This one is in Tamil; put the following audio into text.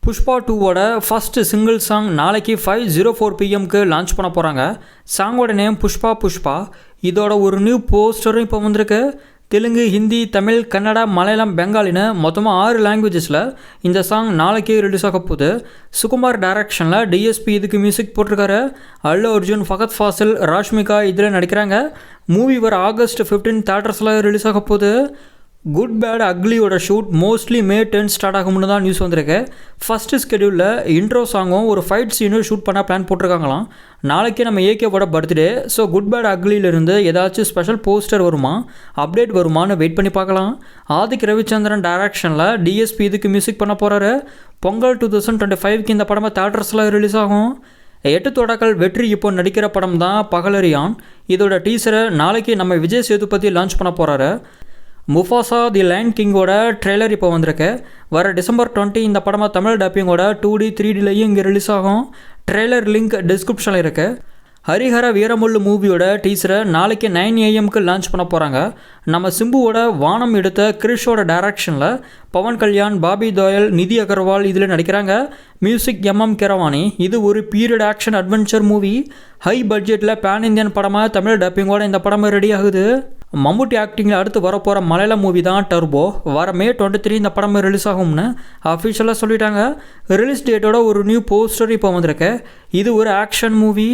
புஷ்பா 2வோட ஃபஸ்ட்டு சிங்கிள் சாங் நாளைக்கு 5:04 PM லான்ச் பண்ண போகிறாங்க. சாங்கோட நேம் புஷ்பா புஷ்பா. இதோட ஒரு நியூ போஸ்டரும் இப்போ வந்திருக்கு. தெலுங்கு, ஹிந்தி, தமிழ், கன்னடா, மலையாளம், பெங்காலின்னு மொத்தமாக 6 லாங்குவேஜஸில் இந்த சாங் நாளைக்கே ரிலீஸ் ஆக போகுது. சுகுமார் டைரக்ஷனில் டிஎஸ்பி இதுக்கு மியூசிக் போட்டிருக்காரு. அல்லு அர்ஜுன், ஃபகத் ஃபாசில், ராஷ்மிகா இதில் நடிக்கிறாங்க. மூவி வர August 15 தியேட்டர்ஸில் ரிலீஸ் ஆக போகுது. குட் பேட் அக்லியோட ஷூட் மோஸ்ட்லி May 10 ஸ்டார்ட் ஆகும்னு தான் நியூஸ் வந்திருக்கு. ஃபஸ்ட்டு ஸ்கெடியூலில் இன்ட்ரோ சாங்கும் ஒரு ஃபைட் சீனும் ஷூட் பண்ண பிளான் போட்டிருக்காங்களாம். நாளைக்கே நம்ம ஏகேவோட பர்த்டே. ஸோ குட் பேட் அக்லியிலிருந்து ஏதாச்சும் ஸ்பெஷல் போஸ்டர் வருமா, அப்டேட் வருமானு வெயிட் பண்ணி பார்க்கலாம். ஆதிக் ரவிச்சந்திரன் டைரக்ஷனில் டிஎஸ்பி இதுக்கு மியூசிக் பண்ண போகிறாரு. பொங்கல் 2025 இந்த படமாக தியேட்டர்ஸில் ரிலீஸ் ஆகும். 8 தொடக்கல் வெற்றி இப்போ நடிக்கிற படம் தான் பகலரியான். இதோட டீசரை நாளைக்கு நம்ம விஜய் சேதுபதி லான்ச் பண்ண போகிறாரு. முஃபாசா தி லைன் கிங்கோட ட்ரெய்லர் இப்போ வந்திருக்கு. வர December 20 இந்த படமாக தமிழ் டப்பிங்கோட 2D 3Dலையும் இங்கே ரிலீஸ் ஆகும். ட்ரெய்லர் லிங்க் டிஸ்கிரிப்ஷனில் இருக்குது. ஹரிஹர வீரமுள்ளு மூவியோட டீசரை நாளைக்கு 9 AM லான்ச் பண்ண போகிறாங்க. நம்ம சிம்புவோட வானம் எடுத்த கிரிஷோட டைரக்ஷனில் பவன் கல்யாண், பாபி தோயல், நிதி அகர்வால் இதில் நடிக்கிறாங்க. மியூசிக் கீரவாணி. இது ஒரு period action adventure movie. High பட்ஜெட்டில் பேன் இந்தியன் படமாக தமிழ் டப்பிங்கோட இந்த படம் ரெடி ஆகுது. மம்முட்டி ஆக்டிங்கில் அடுத்து வரப்போகிற மலையாள மூவி தான் டர்போ. வர May 23 இந்த படம் ரிலீஸ் ஆகும்னு அஃபிஷியலாக சொல்லிட்டாங்க. ரிலீஸ் டேட்டோட ஒரு நியூ போஸ்டர் இப்போ வந்திருக்கு. இது ஒரு ஆக்ஷன் மூவி.